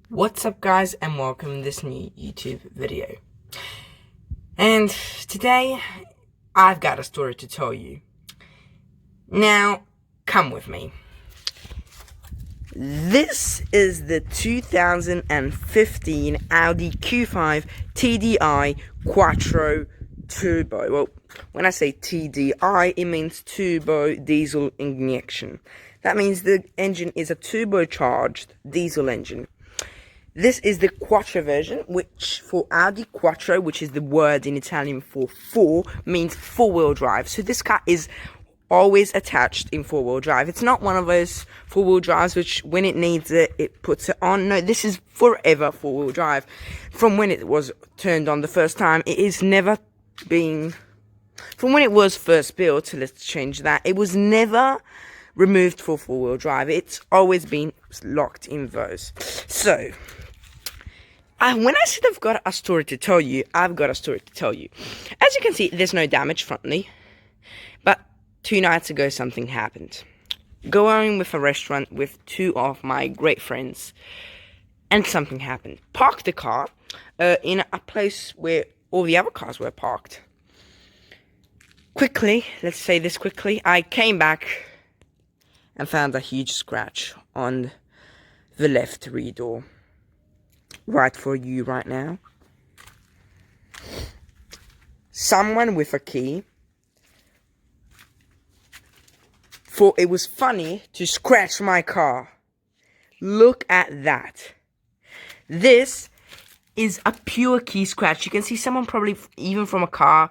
What's up, guys, and welcome to this new YouTube video. And today I've got a story to tell you. Now, come with me. This is the 2015 Audi Q5 TDI Quattro Turbo. Well, when I say TDI, it means turbo diesel injection. That means the engine is a turbocharged diesel engine. This is the Quattro version, which for Audi Quattro, which is the word in Italian for four, means four-wheel drive. So this car is always attached in four-wheel drive. It's not one of those four-wheel drives which, when it needs it, it puts it on. No, this is forever four-wheel drive. From when it was turned on the first time, it is never been... From when it was first built, let's change that, it was never removed for four-wheel drive. It's always been locked in those. So... when I said I've got a story to tell you, I've got a story to tell you. As you can see, there's no damage frontally. But 2 nights ago, something happened. Going with a restaurant with 2 of my great friends. And something happened. Parked the car in a place where all the other cars were parked. Quickly, let's say this quickly, I came back and found a huge scratch on the left rear door. Right for you right now. Someone with a key thought it was funny to scratch my car. Look at that. This is a pure key scratch. You can see someone probably even from a car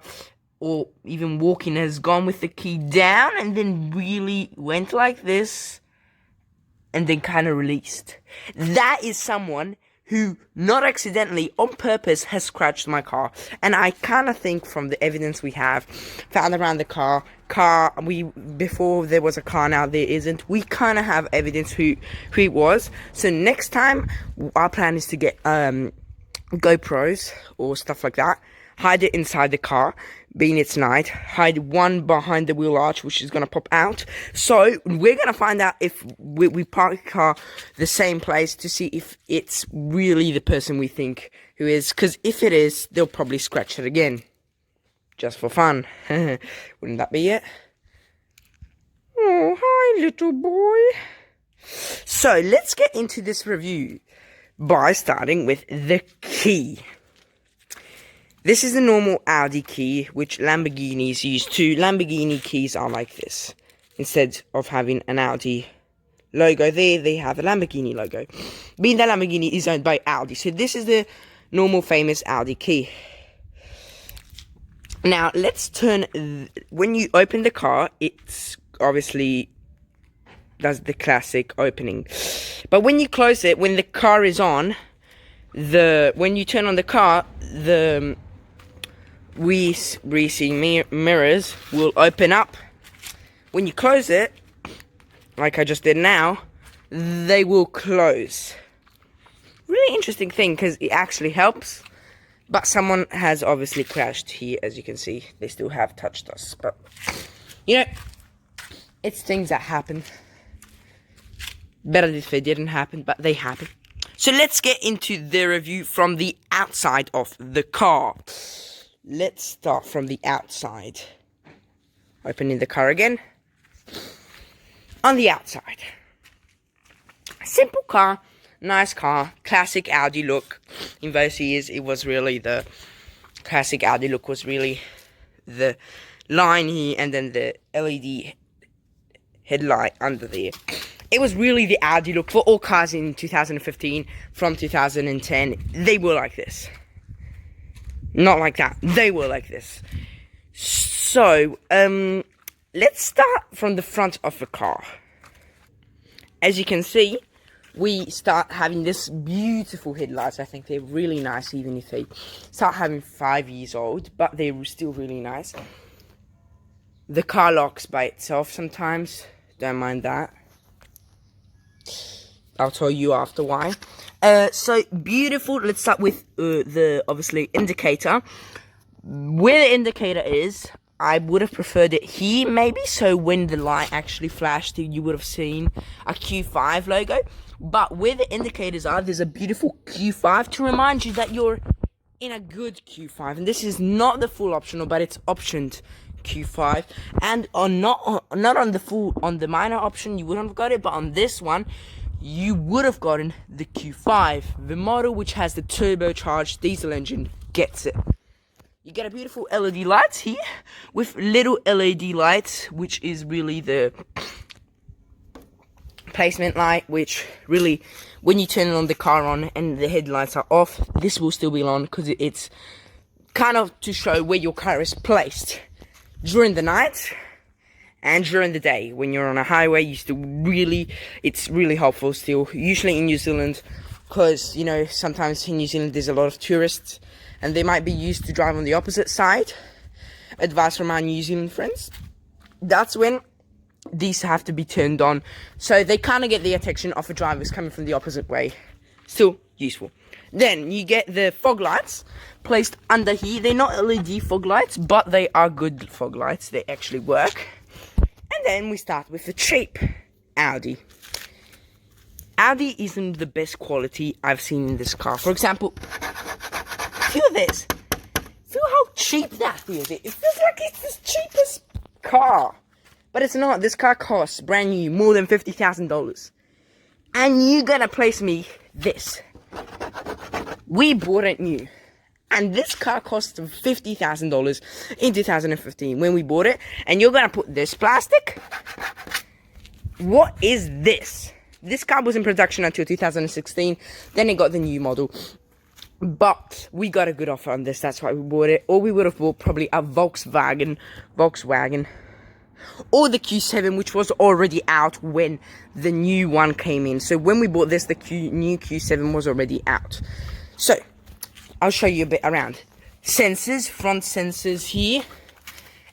or even walking has gone with the key down and then really went like this and then kind of released. That is someone who, not accidentally, on purpose, has scratched my car. And I kind of think from the evidence we have found around the car, before there was a car, now there isn't, we kind of have evidence who it was. So next time, our plan is to get GoPros or stuff like that, hide it inside the car, being it's night, hide one behind the wheel arch, which is going to pop out. So we're going to find out if we park the car the same place to see if it's really the person we think who is. Because if it is, they'll probably scratch it again. Just for fun. Wouldn't that be it? Oh, hi, little boy. So let's get into this review by starting with the key. This is the normal Audi key, which Lamborghinis use too. Lamborghini keys are like this. Instead of having an Audi logo there, they have a Lamborghini logo. Being that Lamborghini is owned by Audi. So this is the normal famous Audi key. Now, let's turn... When you open the car, it's obviously does the classic opening. But when you close it, when the car is on, when you turn on the car, the... receding mirrors will open up. When you close it, like I just did now, they will close. Really interesting thing, because it actually helps. But someone has obviously crashed here, as you can see. They still have touched us. But, you know, it's things that happen. Better if they didn't happen, but they happen. So let's get into the review from the outside of the car. Let's start from the outside. Opening the car again. On the outside. Simple car. Nice car. Classic Audi look. In those years, it was really the... Classic Audi look was really the line here and then the LED headlight under there. It was really the Audi look for all cars in 2015. From 2010, they were like this. Not like that. They were like this. So, let's start from the front of the car. As you can see, we start having this beautiful headlights. I think they're really nice, even if they start having 5 years old. But they're still really nice. The car locks by itself sometimes. Don't mind that. I'll tell you after why. So beautiful. Let's start with the obviously indicator. Where the indicator is, I would have preferred it here maybe, so when the light actually flashed you would have seen a Q5 logo. But where the indicators are, there's a beautiful Q5 to remind you that you're in a good Q5. And this is not the full optional, but it's optioned Q5. And not on the minor option, you wouldn't have got it, but on this one, you would have gotten the Q5. The model which has the turbocharged diesel engine gets it. You get a beautiful LED lights here with little LED lights, which is really the placement light, which really, when you turn on the car on and the headlights are off, this will still be on because it's kind of to show where your car is placed during the night and during the day. When you're on a highway, it's really helpful still, usually in New Zealand, because, you know, sometimes in New Zealand there's a lot of tourists and they might be used to drive on the opposite side. Advice from our New Zealand friends. That's when these have to be turned on, so they kind of get the attention of a drivers coming from the opposite way. Still useful. Then you get the fog lights placed under here. They're not LED fog lights, but they are good fog lights. They actually work. And then we start with the cheap Audi. Audi isn't the best quality I've seen in this car. For example, feel this. Feel how cheap that feels. It feels like it's the cheapest car. But it's not. This car costs, brand new, more than $50,000. And you're gonna place me this. We bought it new. And this car cost $50,000 in 2015 when we bought it. And you're gonna put this plastic? What is this? This car was in production until 2016. Then it got the new model. But we got a good offer on this. That's why we bought it. Or we would have bought probably a Volkswagen. Or the Q7, which was already out when the new one came in. So when we bought this, the new Q7 was already out. So I'll show you a bit around. Sensors, front sensors here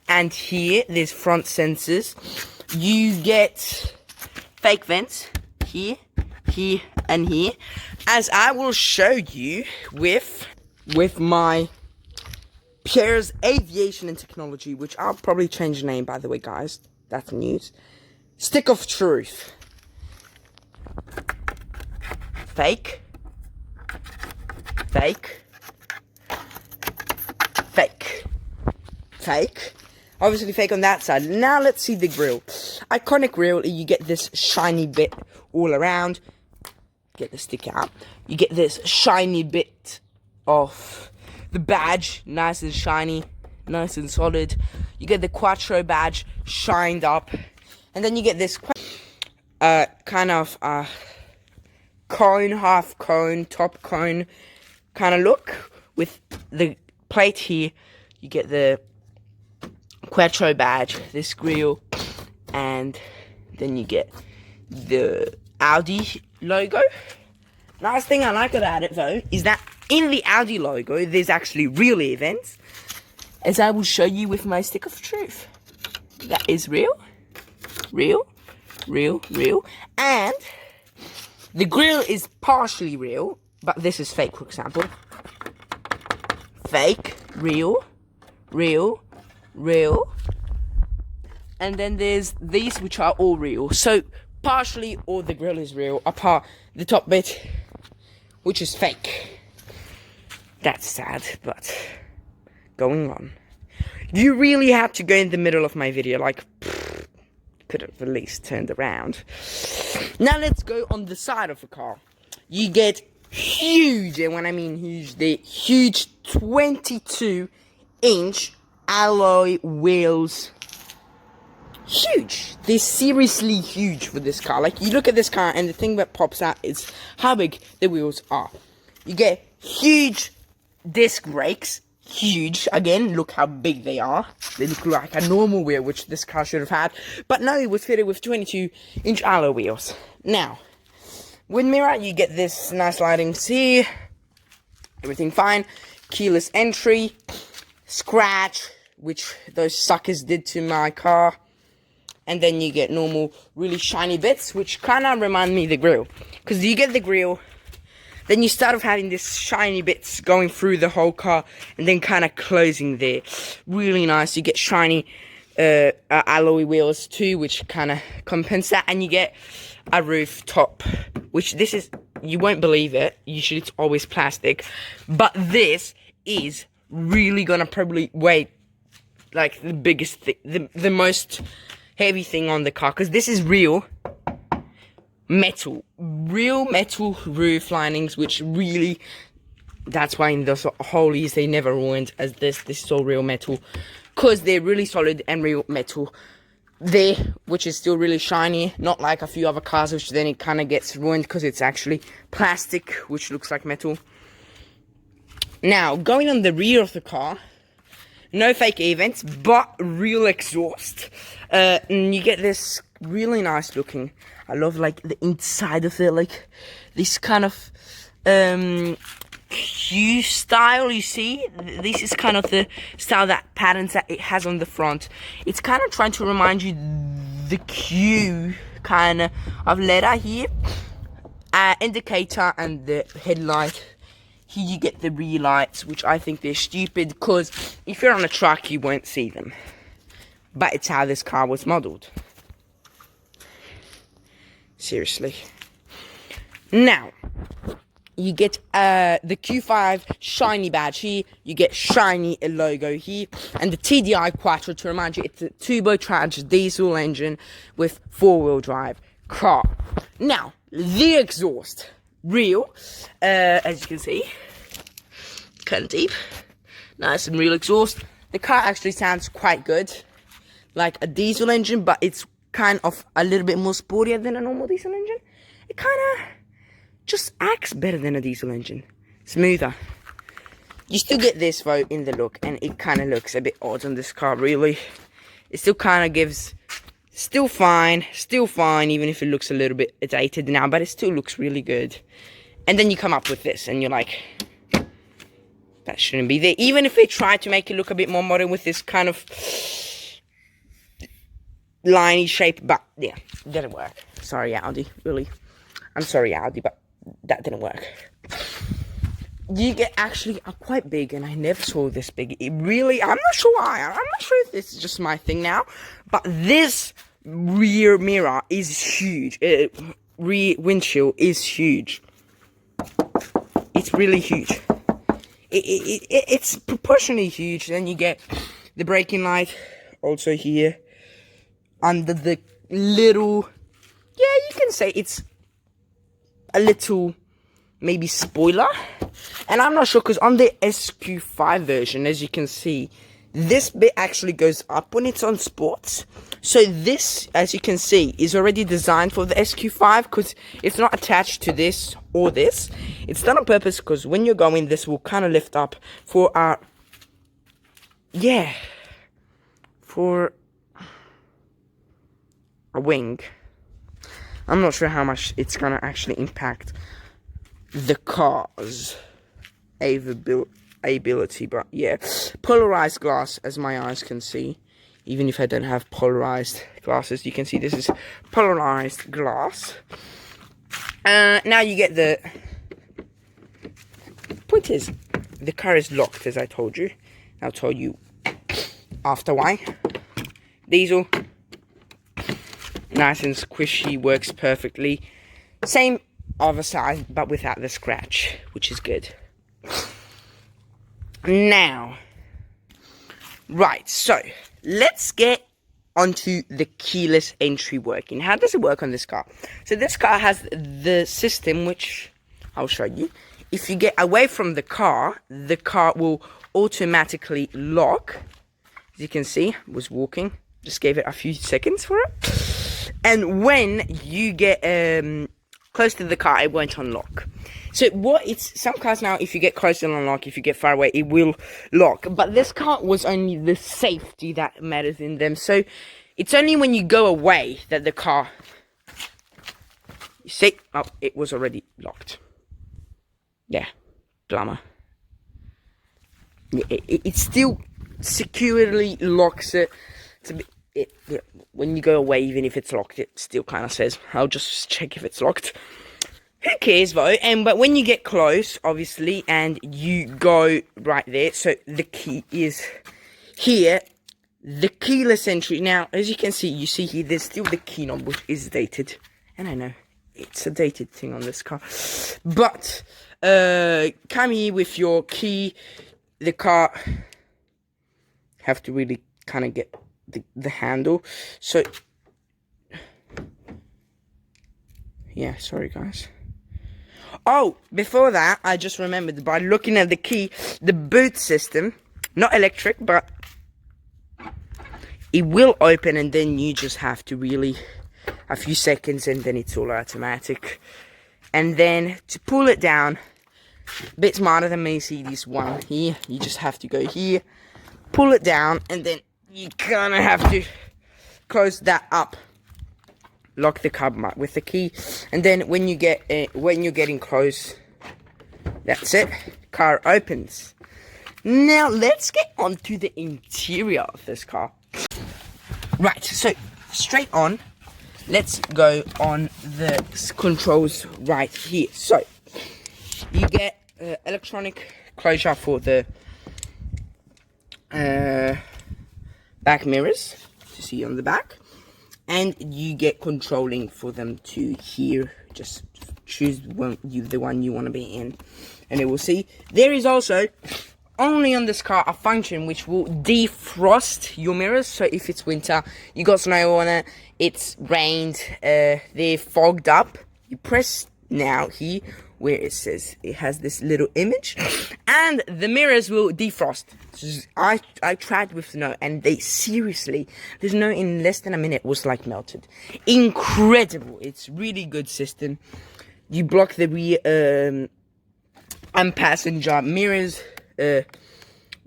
and here. There's front sensors. You get fake vents here, here, and here, as I will show you with my Pierre's Aviation and Technology, which I'll probably change the name, by the way, guys. That's news. Stick of truth. Fake. Fake. Fake. Fake. Obviously fake on that side. Now let's see the grille. Iconic grille, you get this shiny bit all around. Get the stick out. You get this shiny bit of the badge, nice and shiny, nice and solid. You get the Quattro badge shined up. And then you get this kind of cone, half cone, top cone kind of look. With the plate here, you get the Quattro badge, this grille, and then you get the Audi logo. Nice thing I like about it though is that in the Audi logo there's actually real events, as I will show you with my stick of truth. That is real, real, real, real, and the grille is partially real, but this is fake, for example. Fake, real, real, real, and then there's these which are all real. So partially all the grille is real, apart the top bit, which is fake. That's sad, but going on. You really have to go in the middle of my video, like, could have at least turned around. Now let's go on the side of the car. You get huge, and when I mean huge, the huge 22-inch alloy wheels. Huge. They're seriously huge for this car. Like, you look at this car and the thing that pops out is how big the wheels are. You get huge disc brakes. Huge. Again, look how big they are. They look like a normal wheel, which this car should have had. But no, it was fitted with 22-inch alloy wheels. Now, with mirror, you get this nice lighting. See, everything fine. Keyless entry. Scratch, which those suckers did to my car. And then you get normal, really shiny bits, which kind of remind me of the grille. Because you get the grille, then you start off having this shiny bits going through the whole car, and then kind of closing there. Really nice. You get shiny alloy wheels too, which kind of compensate. And you get a rooftop, which this is, you won't believe it, usually it's always plastic, but this is really gonna probably weigh like the biggest thing, the most heavy thing on the car, because this is real metal roof linings, which really, that's why in those holies they never ruined as this is all real metal, because they're really solid and real metal there, which is still really shiny, not like a few other cars which then it kind of gets ruined because it's actually plastic which looks like metal. Now going on the rear of the car, no fake events, but real exhaust. And you get this really nice looking, I love like the inside of it, like this kind of Q style, you see? This is kind of the style, that patterns that it has on the front. It's kind of trying to remind you the Q kind of letter here. Indicator and the headlight. Here you get the rear lights, which I think they're stupid, because if you're on a truck, you won't see them. But it's how this car was modeled. Seriously. Now, you get the Q5 shiny badge here, you get shiny logo here, and the TDI Quattro, to remind you, it's a turbocharged diesel engine with 4-wheel drive car. Now, the exhaust. Real, as you can see, kind of deep, nice and real exhaust. The car actually sounds quite good, like a diesel engine, but it's kind of a little bit more sportier than a normal diesel engine. It kind of just acts better than a diesel engine, smoother. You still get this though in the look, and it kind of looks a bit odd on this car, really. It still kind of gives, still fine, even if it looks a little bit dated now, but it still looks really good. And then you come up with this, and you're like, that shouldn't be there. Even if they try to make it look a bit more modern with this kind of liney shape, but yeah, it didn't work. Sorry, Audi, really. I'm sorry, Audi, but that didn't work. You get actually quite big, and I never saw this big. It really, I'm not sure why. I'm not sure if this is just my thing now, but this rear mirror is huge. Rear windshield is huge. It's really huge. It's proportionally huge. Then you get the braking light also here under the little, yeah, you can say it's a little maybe spoiler. And I'm not sure, because on the SQ5 version, as you can see, this bit actually goes up when it's on sports. So this, as you can see, is already designed for the SQ5, because it's not attached to this or this. It's done on purpose, because when you're going, this will kind of lift up for a, yeah, for a wing. I'm not sure how much it's gonna actually impact the car's ability, but yeah, polarized glass, as my eyes can see. Even if I don't have polarized glasses, you can see this is polarized glass. Now you get the point is, the car is locked, as I told you. I'll tell you after why. Diesel, nice and squishy, works perfectly. Same other side, but without the scratch, which is good. Now, right, so let's get onto the keyless entry working. How does it work on this car? So this car has the system, which I'll show you. If you get away from the car will automatically lock. As you can see, I was walking, just gave it a few seconds for it. And when you get close to the car, it won't unlock. So some cars now, if you get close to unlock, if you get far away, it will lock. But this car was only the safety that matters in them. So it's only when you go away that the car, you see, oh, it was already locked. Yeah, glamour. It still securely locks it. When you go away, even if it's locked, it still kind of says, I'll just check if it's locked. Who cares though? But when you get close, obviously, and you go right there, so the key is here, the keyless entry. Now, as you can see, you see here, there's still the key knob, which is dated, And I know it's a dated thing on this car, but come here with your key. The car have to really kind of get the handle. So yeah, sorry guys. Oh, before that, I just remembered by looking at the key, the boot system, not electric, but it will open, and then you just have to really a few seconds, and then it's all automatic. And then to pull it down, a bit smarter than me, see this one here, you just have to go here, pull it down, and then you kind of have to close that up, lock the cab with the key, and then when you get when you're getting close, that's it, car opens. Now let's get on to the interior of this car. Right, so straight on, let's go on the controls right here. So you get electronic closure for the back mirrors to see on the back, and you get controlling for them to here. Just choose the one you want to be in, and it will see. There is also only on this car a function which will defrost your mirrors. So if it's winter, you got snow on it, it's rained, they're fogged up, you press now here where it says it has this little image, and the mirrors will defrost. I tried with snow, and they seriously, the snow in less than a minute was like melted. Incredible. It's really good system. You block the rear and passenger mirrors,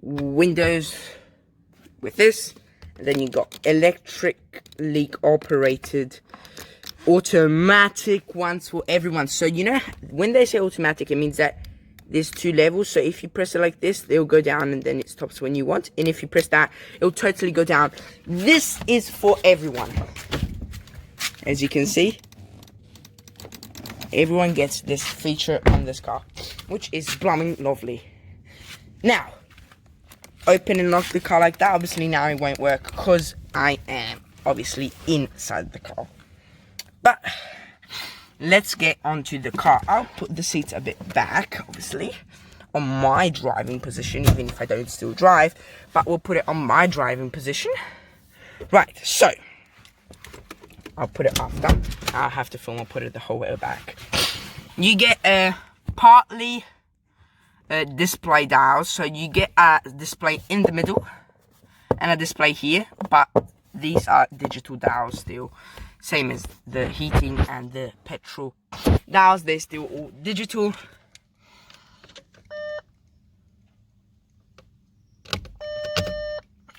windows with this, and then you got electrically operated automatic ones for everyone. So you know when they say automatic, it means that there's two levels. So if you press it like this, they'll go down, and then it stops when you want, and if you press that, it'll totally go down. This is for everyone. As you can see, everyone gets this feature on this car, which is blooming lovely. Now, open and lock the car like that. Obviously now it won't work because I am obviously inside the car. But let's get onto the car. I'll put the seats a bit back, obviously, on my driving position, even if I don't still drive. But we'll put it on my driving position. Right, so I'll put it after. I'll have to film. I'll put it the whole way back. You get partly display dials, so you get a display in the middle and a display here, but these are digital dials still, same as the heating and the petrol dials. They're still all digital.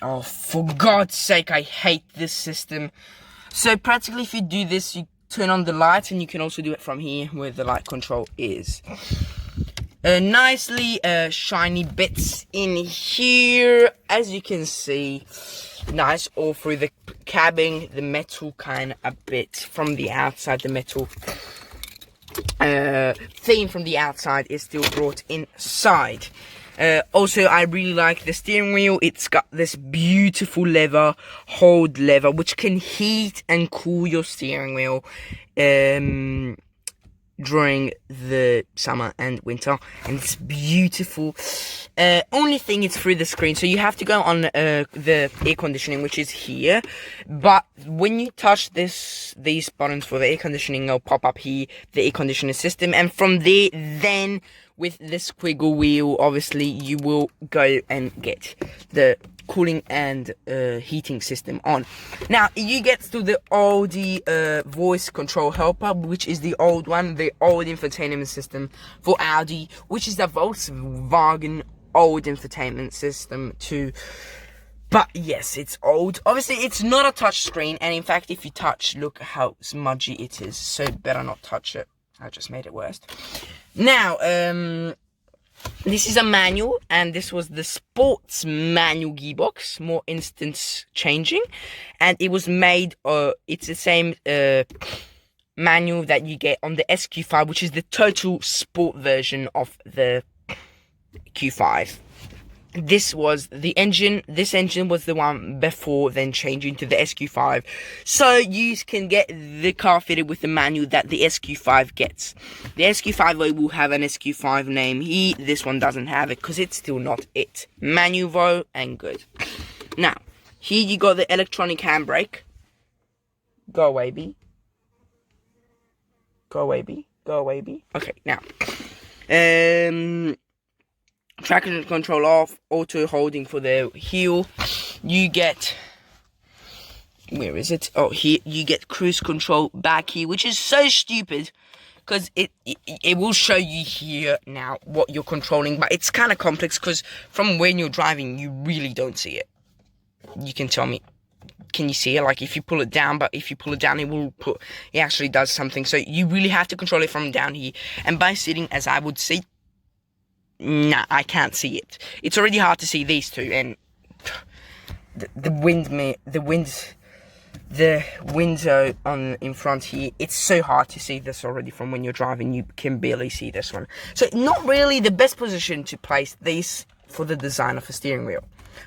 Oh, for God's sake, I hate this system. So practically if you do this, you turn on the lights, and you can also do it from here where the light control is. Nicely shiny bits in here, as you can see. Nice all through the cabin, the metal kind of a bit from the outside. The metal theme from the outside is still brought inside. Also, I really like the steering wheel. It's got this beautiful hold lever, which can heat and cool your steering wheel during the summer and winter, and it's beautiful. Only thing is through the screen, so you have to go on the air conditioning, which is here, but when you touch these buttons for the air conditioning, it'll pop up here, the air conditioning system, and from there, then with the squiggle wheel, obviously you will go and get the cooling and heating system on. Now you get to the Audi voice control helper, which is the old one, the old infotainment system for Audi, which is the Volkswagen old infotainment system too. But yes, it's old. Obviously it's not a touch screen, and in fact if you touch, look how smudgy it is, so better not touch it. I just made it worse. Now this is a manual, and this was the sports manual gearbox, more instance changing, and it was made, it's the same manual that you get on the Q5, which is the total sport version of the Q5. this was the engine. This engine was the one before then changing to the SQ5. So you can get the car fitted with the manual that the SQ5 gets. The SQ5 will have an SQ5 name here. This one doesn't have it because it's still not it. Manual though, and good. Now, here you got the electronic handbrake. Go away, B. Go away, B. Go away, B. Okay, now. Traction control off, auto holding for the heel. You get, where is it? Oh, here you get cruise control back here, which is so stupid because it will show you here now what you're controlling, but it's kind of complex because from when you're driving, you really don't see it. You can tell me, can you see it? Like if you pull it down, but if you pull it down, it actually does something. So you really have to control it from down here, and by sitting as I would sit. Nah, I can't see it. It's already hard to see these two, and the window on in front here. It's so hard to see this already from when you're driving. You can barely see this one. So not really the best position to place these for the design of a steering wheel.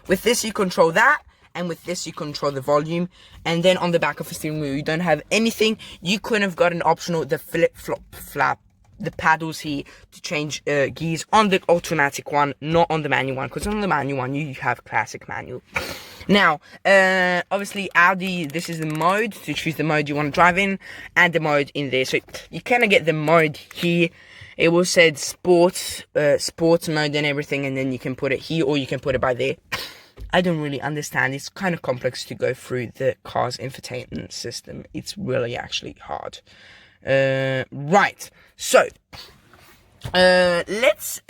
With this you control that, and with this you control the volume. And then on the back of a steering wheel you don't have anything. You could have got an optional the flap. The paddles here to change gears on the automatic one, not on the manual one, because on the manual one you have classic manual. Now, obviously Audi, this is the mode to choose the mode you want to drive in, and the mode in there. So you kind of get the mode here. It will say sports mode and everything, and then you can put it here or you can put it by there. I don't really understand. It's kind of complex to go through the car's infotainment system. It's really actually hard. Right, so let's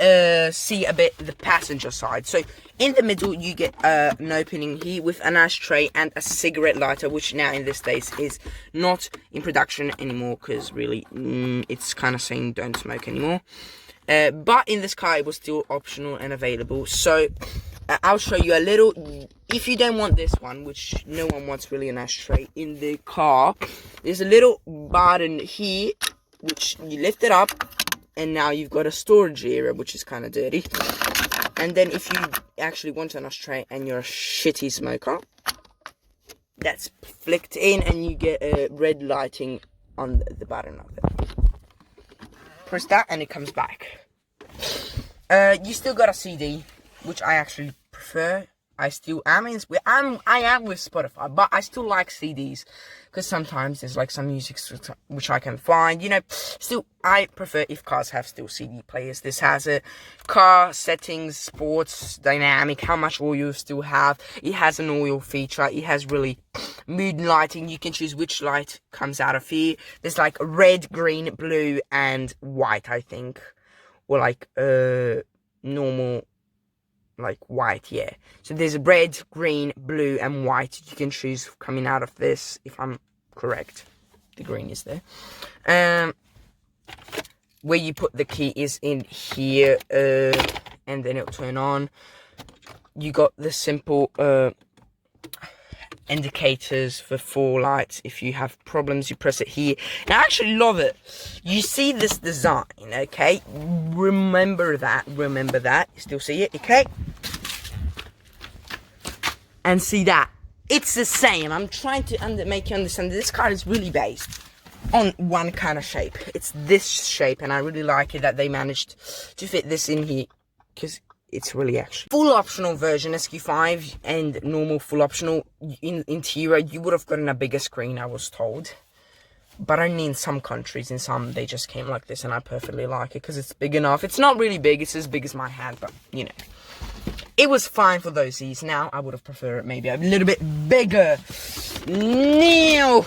see a bit the passenger side. So in the middle you get an opening here with an ashtray and a cigarette lighter, which now in this days is not in production anymore because really it's kind of saying don't smoke anymore. But in this car it was still optional and available. So I'll show you a little. If you don't want this one, which no one wants really an ashtray in the car, there's a little button here which you lift it up, and now you've got a storage area which is kind of dirty. And then if you actually want an ashtray and you're a shitty smoker, that's flicked in and you get a red lighting on the button of it. Press that and it comes back. You still got a CD, which I actually prefer. I am with Spotify, but I still like CDs because sometimes there's like some music which I can find, you know. Still, I prefer if cars have still CD players. This has a car settings, sports, dynamic, how much oil you still have. It has an oil feature. It has really mood lighting. You can choose which light comes out of here. There's like red, green, blue, and white, I think, or like normal. Like white, yeah. So there's red, green, blue, and white you can choose coming out of this, if I'm correct. The green is there. Where you put the key is in here, and then it'll turn on. You got the simple indicators for 4 lights. If you have problems, you press it here. And I actually love it. You see this design, okay? Remember that. You still see it, okay? And see that. It's the same. I'm trying to make you understand that this car is really based on one kind of shape. It's this shape, and I really like it that they managed to fit this in here, because it's really actually full optional version SQ5 and normal full optional in interior. You would have gotten a bigger screen, I was told, but only in some countries. In some they just came like this, and I perfectly like it because it's big enough. It's not really big, it's as big as my hand, but you know, it was fine for those seats. Now I would have preferred maybe a little bit bigger. Now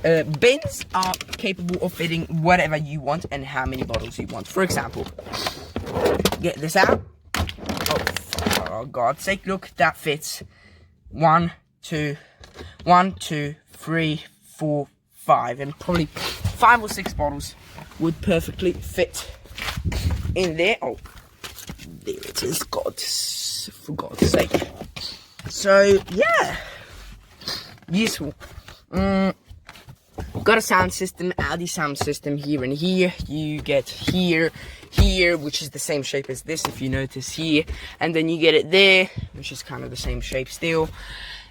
bins are capable of fitting whatever you want and how many bottles you want. For example, get this out. Oh God's sake, look, that fits 1, 2, 3, 4, 5, and probably 5 or 6 bottles would perfectly fit in there. Oh, there it is, for God's sake. So yeah, useful. Got got a sound system, Audi sound system here and here. You get here, which is the same shape as this, if you notice here. And then you get it there, which is kind of the same shape still.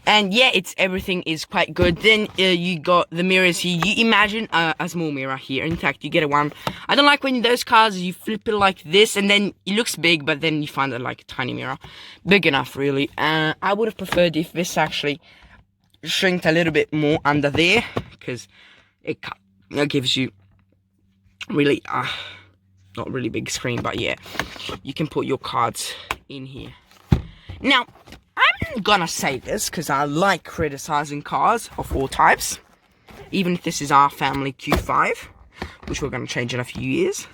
And yeah, everything is quite good. Then you got the mirrors here. You imagine a small mirror here. In fact, you get a one. I don't like when in those cars you flip it like this, and then it looks big, but then you find it like a tiny mirror. Big enough, really. I would have preferred if this actually shrinked a little bit more under there, because it gives you really, not really big screen, but yeah, you can put your cards in here. Now, I'm gonna say this because I like criticizing cars of all types, even if this is our family Q5, which we're gonna change in a few years.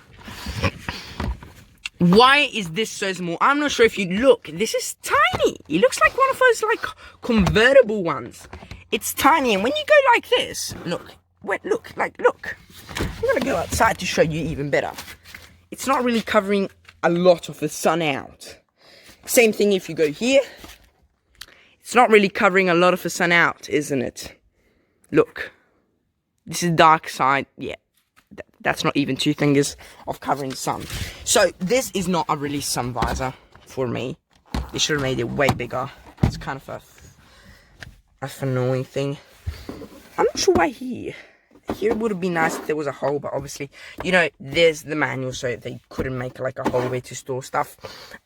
Why is this so small? I'm not sure if you look. This is tiny. It looks like one of those like convertible ones. It's tiny, and when you go like this, look. Look. I'm gonna go outside to show you even better. It's not really covering a lot of the sun out. Same thing if you go here. It's not really covering a lot of the sun out, isn't it? Look. This is dark side. Yeah. That's not even 2 fingers of covering the sun. So, this is not a really sun visor for me. They should have made it way bigger. It's kind of a annoying thing. I'm not sure why here. Here it would have been nice if there was a hole, but obviously, you know, there's the manual, so they couldn't make like a hole way to store stuff.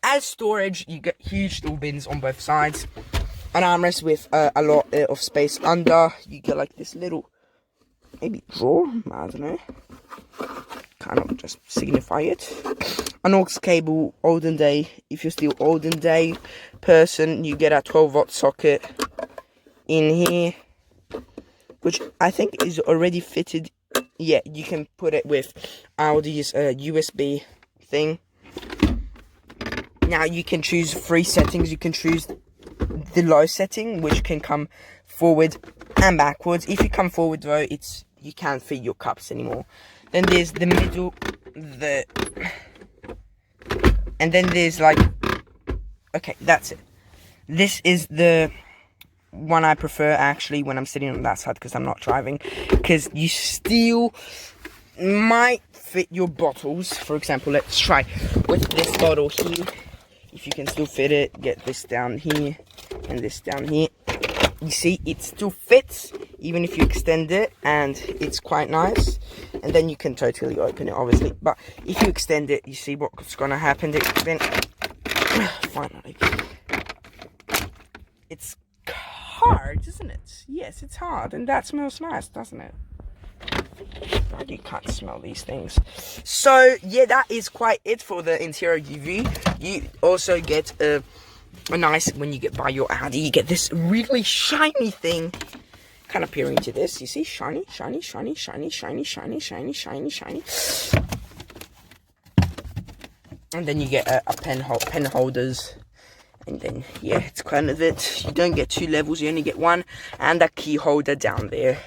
As storage, you get huge store bins on both sides. An armrest with a lot of space under. You get like this little, maybe drawer, I don't know. Kind of just signify it. An aux cable, olden day. If you're still olden day person, you get a 12-volt socket in here, which I think is already fitted. Yeah, you can put it with Audi's USB thing. Now you can choose 3 settings. You can choose the low setting, which can come forward and backwards. If you come forward though, you can't fit your cups anymore. Then there's the middle, and then there's like, okay, that's it. This is the one I prefer actually when I'm sitting on that side, because I'm not driving, because you still might fit your bottles. For example, let's try with this bottle here. If you can still fit it, get this down here and this down here. You see, it still fits even if you extend it, and it's quite nice. And then you can totally open it, obviously. But if you extend it, you see what's gonna happen. Then finally, it's hard, isn't it? Yes, it's hard, and that smells nice, doesn't it? You can't smell these things. So yeah, that is quite it for the interior UV. You also get a nice, when you buy your Audi, you get this really shiny thing. Kind of peering into this, you see, shiny. And then you get a pen holders. And then, yeah, it's kind of it. You don't get 2 levels, you only get 1. And a key holder down there.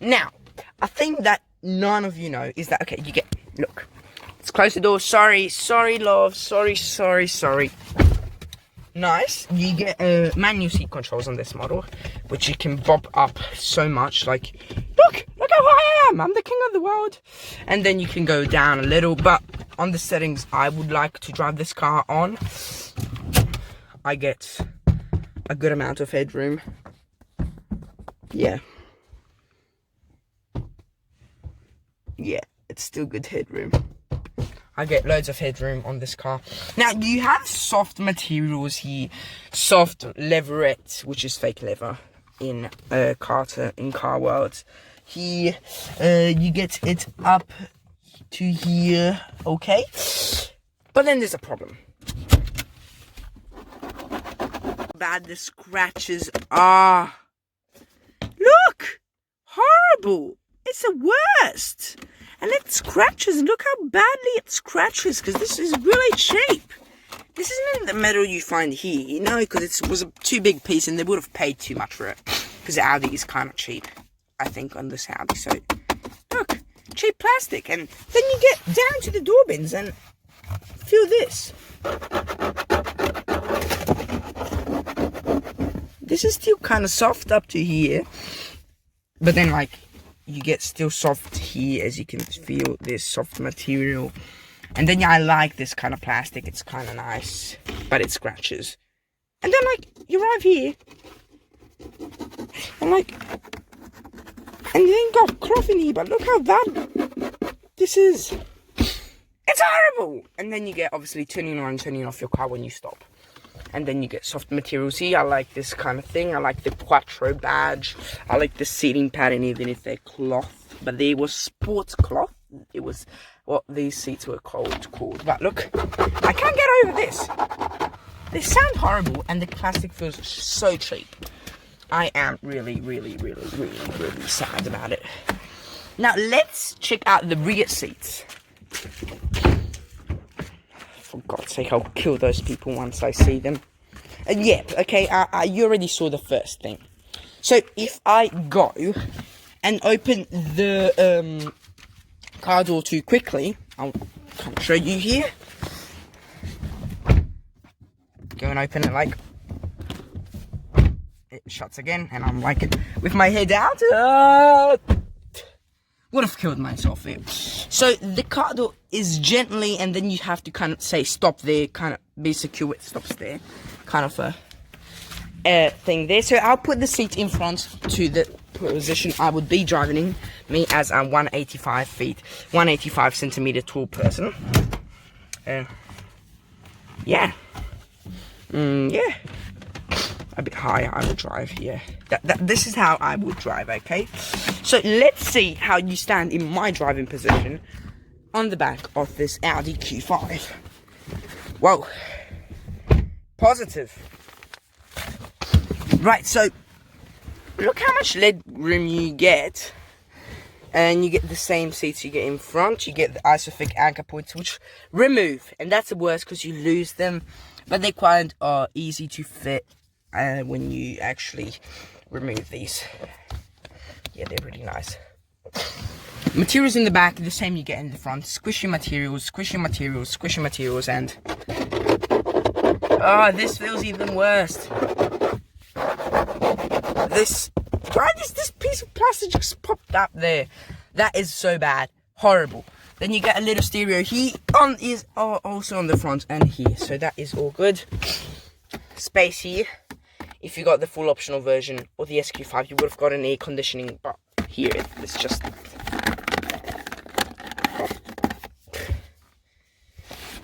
Now, a thing that none of you know is that, okay, you get, look. Let's close the door. Sorry, love. Sorry. Nice. You get manual seat controls on this model, which you can bob up so much. Like, look how high I am. I'm the king of the world. And then you can go down a little, but on the settings I would like to drive this car on, I get a good amount of headroom. Yeah, it's still good headroom. I get loads of headroom on this car. Now, you have soft materials here. Soft leatherette, which is fake leather in car world. Here, you get it up to here, okay? But then there's a problem. Bad the scratches are. Look! Horrible! It's the worst! And it scratches. Look how badly it scratches, because this is really cheap. This isn't the metal you find here, you know, because it was a too big piece and they would have paid too much for it. Because Audi is kind of cheap, I think, on this Audi. So, look, cheap plastic. And then you get down to the door bins and feel this. This is still kind of soft up to here. But then, like, you get still soft here, as you can feel this soft material. And then I like this kind of plastic, it's kind of nice, but it scratches. And then like, you arrive here, and like, and then you got cloth in here, but look how bad this is. It's horrible! And then you get, obviously, turning on and turning off your car when you stop. And then you get soft materials here. I like this kind of thing. I like the Quattro badge. I like the seating pattern, even if they're cloth. But they were sports cloth. It was what these seats were called. But look, I can't get over this. They sound horrible, and the plastic feels so cheap. I am really sad about it. Now, let's check out the rear seats. For God's sake, I'll kill those people once I see them. Yeah, okay, you already saw the first thing. So, if I go and open the car door too quickly, I'll kind of show you here. Go and open it like... It shuts again, and I'm like, with my head out, would have killed myself there. So the car door is gently, and then you have to kind of say stop there, kind of be secure, it stops there, kind of a thing there. So I'll put the seat in front to the position I would be driving in, me as a 185 centimeter tall person. Yeah. Yeah. A bit higher I would drive, yeah. This is how I would drive, okay? So let's see how you stand in my driving position on the back of this Audi Q5. Whoa. Positive. Right, so look how much leg room you get. And you get the same seats you get in front. You get the isofix anchor points, which remove. And that's the worst because you lose them. But they quite are easy to fit when you actually remove these. Yeah, they're really nice. Materials in the back, the same you get in the front. Squishy materials, and... Oh, this feels even worse. Why does this piece of plastic just popped up there? That is so bad. Horrible. Then you get a little stereo here also on the front and here. So that is all good. Space here. If you got the full optional version or the SQ5, you would have got an air conditioning, but here it's just...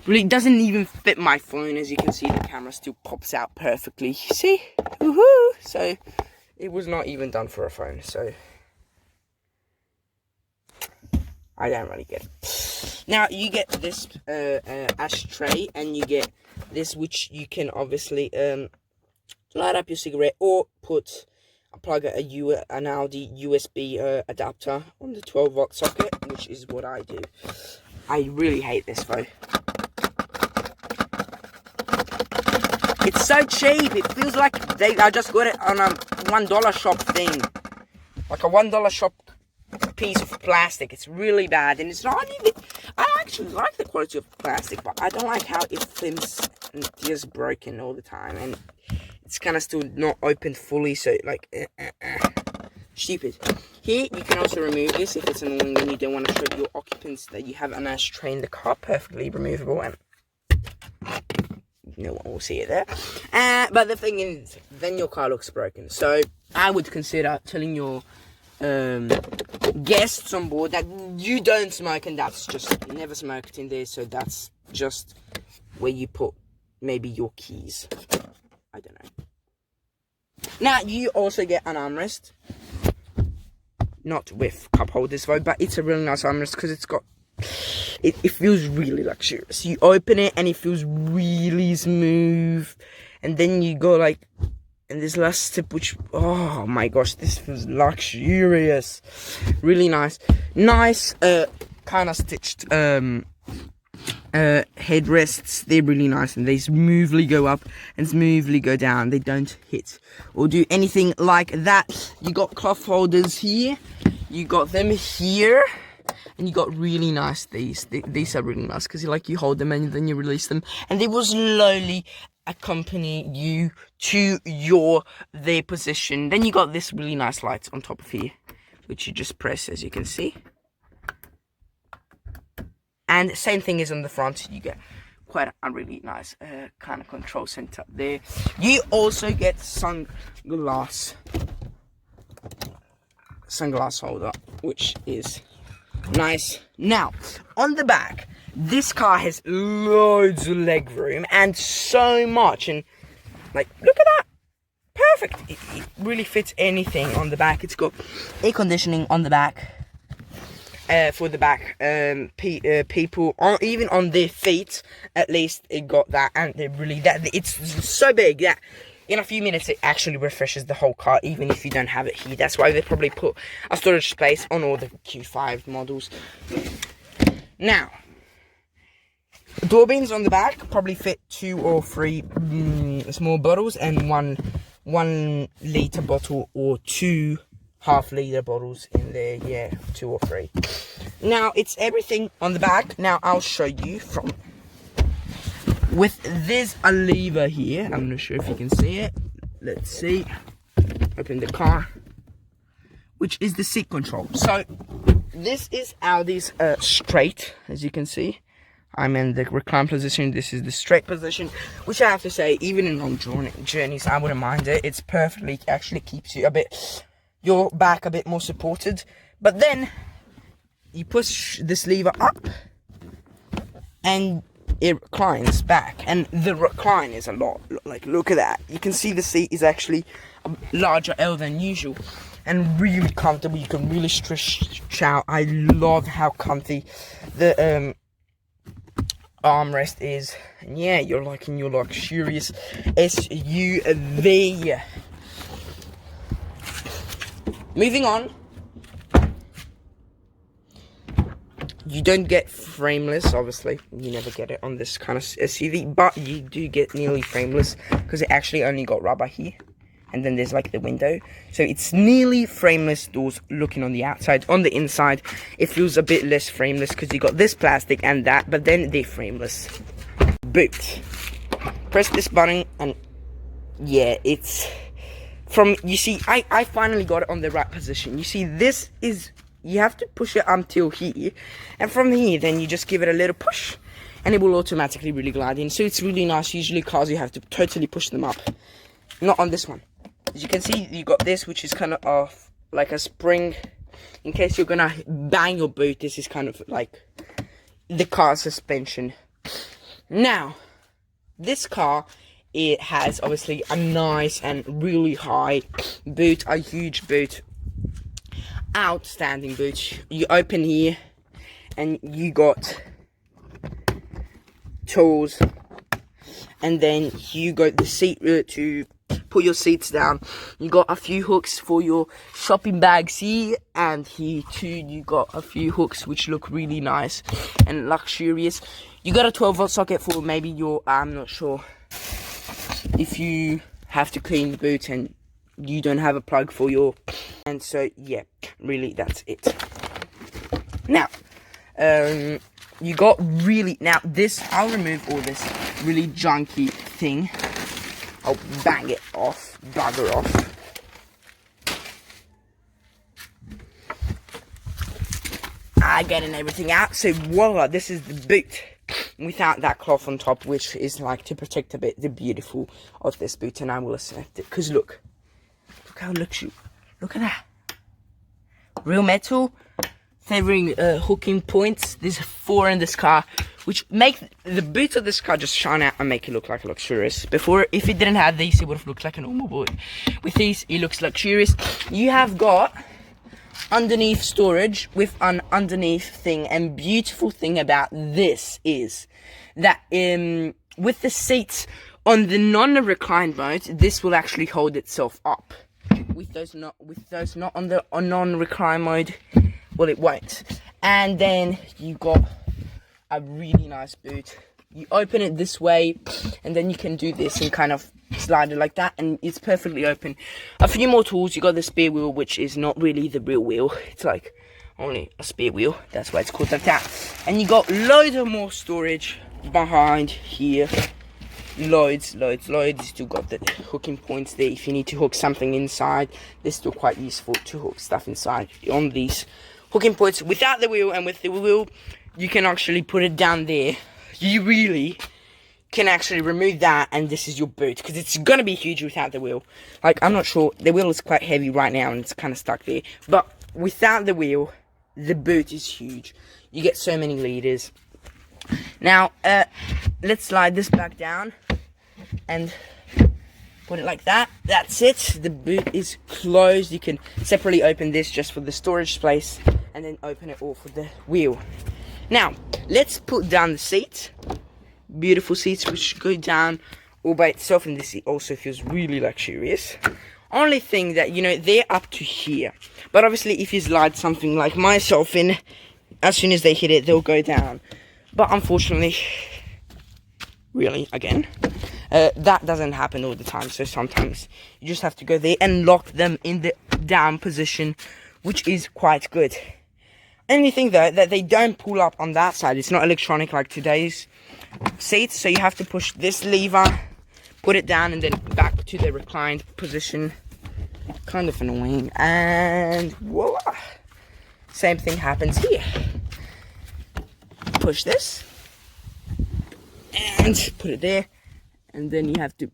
Really doesn't even fit my phone. As you can see, the camera still pops out perfectly. See? Woohoo! So, it was not even done for a phone, so... I don't really get it. Now, you get this ashtray, and you get this, which you can obviously... light up your cigarette or plug an Audi USB adapter on the 12-volt socket, which is what I do. I really hate this though. It's so cheap. It feels like I just got it on a $1 shop thing, like a $1 shop piece of plastic. It's really bad, and it's not even... I actually like the quality of the plastic, but I don't like how it flims and just broken all the time, and it's kind of still not opened fully, so like, stupid. Here, you can also remove this if it's annoying and you don't want to show your occupants that you have an ashtray in the car, perfectly removable, and no one will see it there. But the thing is, then your car looks broken. So I would consider telling your guests on board that you don't smoke, and that's just never smoked in there, so that's just where you put maybe your keys. I don't know. Now, you also get an armrest. Not with cup holders though, but it's a really nice armrest because it's got... It feels really luxurious. You open it and it feels really smooth. And then you go like... And this last step, which... Oh my gosh, this feels luxurious. Really nice. Nice, kind of stitched... headrests. They're really nice, and they smoothly go up and smoothly go down. They don't hit or do anything like that. You got cloth holders here, you got them here, and you got really nice these are really nice because you hold them and then you release them, and they will slowly accompany you to their position. Then you got this really nice lights on top of here, which you just press, as you can see. And same thing is on the front. You get quite a really nice kind of control center there. You also get sunglass holder, which is nice. Now, on the back, this car has loads of leg room and so much, and like, look at that. Perfect. It really fits anything on the back. It's got air conditioning on the back. For the back people, even on their feet, at least it got that, and it's so big that in a few minutes it actually refreshes the whole car, even if you don't have it here. That's why they probably put a storage space on all the Q5 models. Now, door bins on the back probably fit 2 or 3 small bottles and 1 liter bottle, or 2 half-liter bottles in there. Yeah, 2 or 3. Now, it's everything on the back. Now, I'll show you from... With this a lever here. I'm not sure if you can see it. Let's see. Open the car. Which is the seat control. So, this is Audi's straight, as you can see. I'm in the recline position. This is the straight position, which I have to say, even in long journeys, I wouldn't mind it. It's perfectly, actually keeps you your back a bit more supported. But then you push this lever up and it reclines back, and the recline is a lot, like, look at that. You can see the seat is actually a larger L than usual and really comfortable. You can really stretch out. I love how comfy the armrest is, and yeah, you're like in your luxurious SUV. Moving on, you don't get frameless, obviously. You never get it on this kind of SUV, but you do get nearly frameless because it actually only got rubber here, and then there's like the window, so it's nearly frameless doors looking on the outside. On the inside, it feels a bit less frameless because you got this plastic and that, but then they're frameless. Boot. Press this button, and yeah, it's... you see, I finally got it on the right position. You see, this is, you have to push it until here, and from here, then you just give it a little push, and it will automatically really glide in. So it's really nice. Usually cars, you have to totally push them up. Not on this one. As you can see, you got this, which is kind of like a spring. In case you're gonna bang your boot, this is kind of like the car suspension. Now, this car, it has obviously a nice and really high boot, a huge boot, outstanding boot. You open here and you got tools, and then you got the seat to put your seats down. You got a few hooks for your shopping bags here, and here too you got a few hooks which look really nice and luxurious. You got a 12-volt socket for maybe your, I'm not sure, if you have to clean the boot and you don't have a plug for your, and so yeah, really that's it. Now, you got really, now this, I'll remove all this really junky thing. I'll bang it off, bugger off. I getting everything out, so voila, this is the boot without that cloth on top, which is like to protect a bit the beautiful of this boot, and I will select it, because look how it looks. Look at that, real metal, favoring hooking points. There's 4 in this car, which make the boot of this car just shine out and make it look like luxurious. Before, if it didn't have these, it would have looked like a normal boot. With these, it looks luxurious. You have got underneath storage with an underneath thing, and beautiful thing about this is that with the seats on the non-recline mode, this will actually hold itself up. With those not on the non-recline mode, well, it won't. And then you got a really nice boot. You open it this way, and then you can do this and kind of slide it like that, and it's perfectly open. A few more tools. You got the spare wheel, which is not really the real wheel. It's like only a spare wheel. That's why it's called like that. And you got loads of more storage behind here. loads. You still got the hooking points there if you need to hook something inside. They're still quite useful to hook stuff inside on these hooking points. Without the wheel and with the wheel, you can actually put it down there. You really can actually remove that, and this is your boot, because it's gonna be huge without the wheel. Like, I'm not sure, the wheel is quite heavy right now and it's kind of stuck there, but without the wheel, the boot is huge. You get so many liters. Now let's slide this back down and put it like that. That's it. The boot is closed. You can separately open this just for the storage space, and then open it all for the wheel. Now let's put down the seat. Beautiful seats which go down all by itself, and this also feels really luxurious. Only thing that, you know, they're up to here, but obviously if you slide something like myself in, as soon as they hit it, they'll go down. But unfortunately, really, again, that doesn't happen all the time. So sometimes you just have to go there and lock them in the down position, which is quite good. Anything though that they don't pull up on that side, it's not electronic like today's seats, so you have to push this lever, put it down, and then back to the reclined position. Kind of annoying, and voila, same thing happens here. Push this and put it there, and then you have to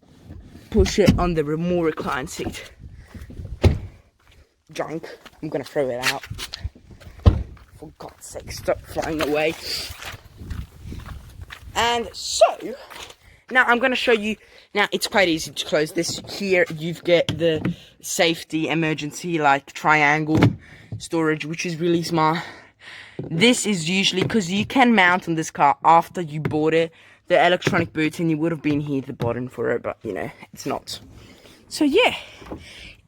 push it on the more reclined seat. Junk, I'm gonna throw it out. For God's sake, stop flying away. And so, now I'm going to show you, now it's quite easy to close this. Here you've got the safety emergency like triangle storage, which is really smart. This is usually, because you can mount on this car after you bought it, the electronic boot, and you would have been here at the bottom for it, but you know, it's not. So yeah,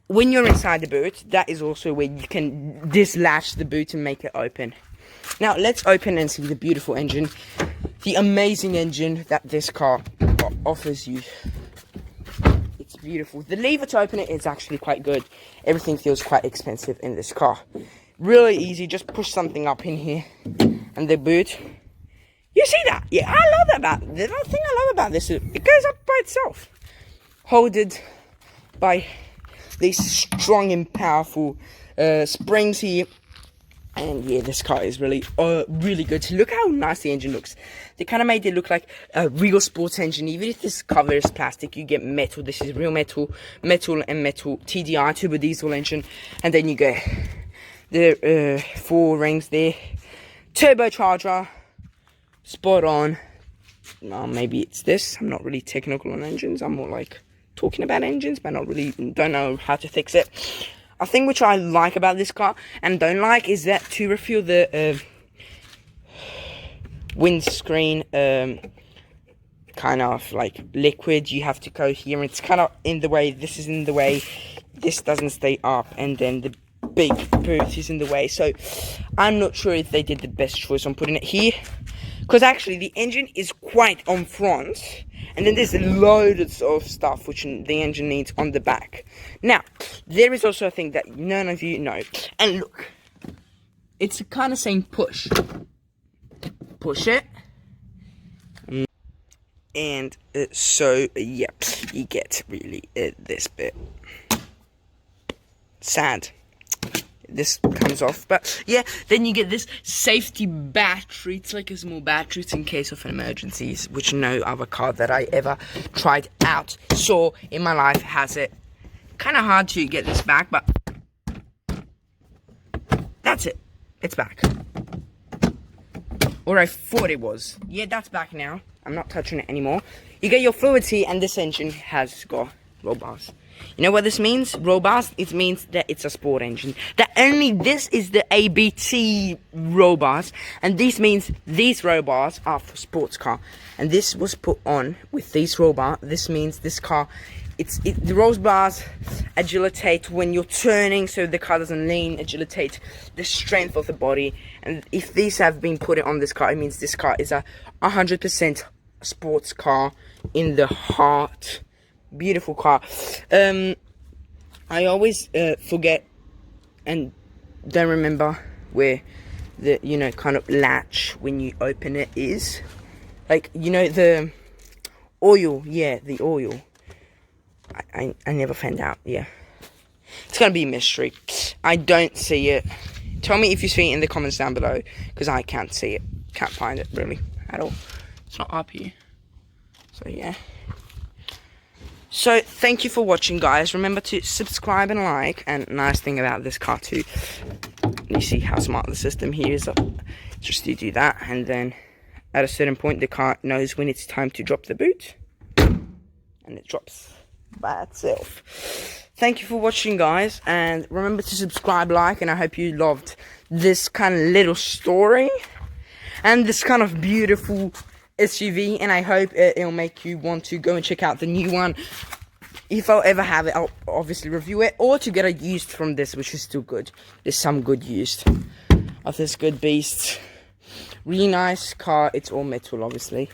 when you're inside the boot, that is also where you can dislatch the boot and make it open. Now let's open and see the beautiful engine. The amazing engine that this car offers you. It's beautiful. The lever to open it is actually quite good. Everything feels quite expensive in this car. Really easy, just push something up in here and the boot. You see that? Yeah, I love that about the thing I love about this, it goes up by itself. Holded by these strong and powerful springs here. And yeah, this car is really good. Look how nice the engine looks. They kind of made it look like a real sports engine. Even if this cover is plastic, you get metal. This is real metal and metal TDI turbo diesel engine. And then you get the 4 rings there. Turbocharger, spot on. Maybe it's this. I'm not really technical on engines. I'm more like talking about engines, but not really, don't know how to fix it. A thing which I like about this car and don't like is that to refill the windscreen kind of like liquid, you have to go here. It's kind of in the way. This is in the way. This doesn't stay up, and then the big boot is in the way. So I'm not sure if they did the best choice on putting it here, because actually the engine is quite on front. And then there's loads of stuff which the engine needs on the back. Now, there is also a thing that none of you know. And look, it's kind of saying push. Push it. And so, yeah, you get really this bit. Sad. This comes off, but yeah, then you get this safety battery. It's like a small battery. It's in case of emergencies, which no other car that I ever tried out saw in my life has it. Kind of hard to get this back, but that's it. It's back. Or I thought it was. Yeah, that's back now. I'm not touching it anymore. You get your fluids here, and this engine has got roll bars. You know what this means? Roll bars? It means that it's a sport engine. That only this is the ABT roll bars, and this means these roll bars are for sports car. And this was put on with these roll bar. This means this car, the roll bars agilitate when you're turning, so the car doesn't lean. Agilitate the strength of the body. And if these have been put on this car, it means this car is a 100% sports car in the heart. Beautiful car. I always forget and don't remember where the, you know, kind of latch when you open it is. Like, you know, the oil. Yeah, the oil. I never found out. Yeah. It's gonna be a mystery. I don't see it. Tell me if you see it in the comments down below, because I can't see it. Can't find it really at all. It's not up here. So yeah. So thank you for watching, guys. Remember to subscribe and like. And nice thing about this car too, you see how smart the system here is. Just you do that, and then at a certain point the car knows when it's time to drop the boot, and it drops by itself. Thank you for watching, guys, and remember to subscribe, like, and I hope you loved this kind of little story and this kind of beautiful SUV, and I hope it'll make you want to go and check out the new one. If I'll ever have it, I'll obviously review it, or to get a used from this, which is still good. There's some good used of this good beast. Really nice car. It's all metal, obviously.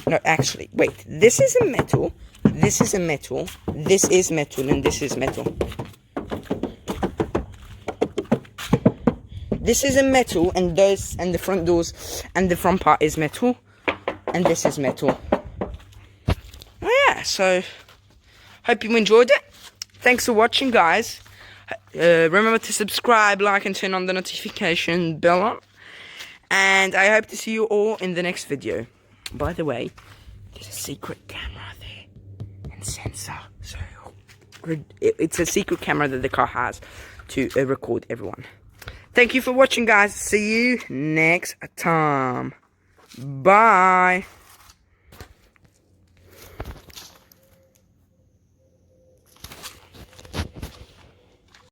No, actually, wait. This is a metal. This is a metal. This is metal, and this is metal. This is a metal, and those, and the front doors, and the front part is metal, and this is metal. Oh yeah, so hope you enjoyed it. Thanks for watching, guys. Remember to subscribe, like, and turn on the notification bell on. And I hope to see you all in the next video. By the way, there's a secret camera there and sensor. So it's a secret camera that the car has to record everyone. Thank you for watching, guys. See you next time. Bye.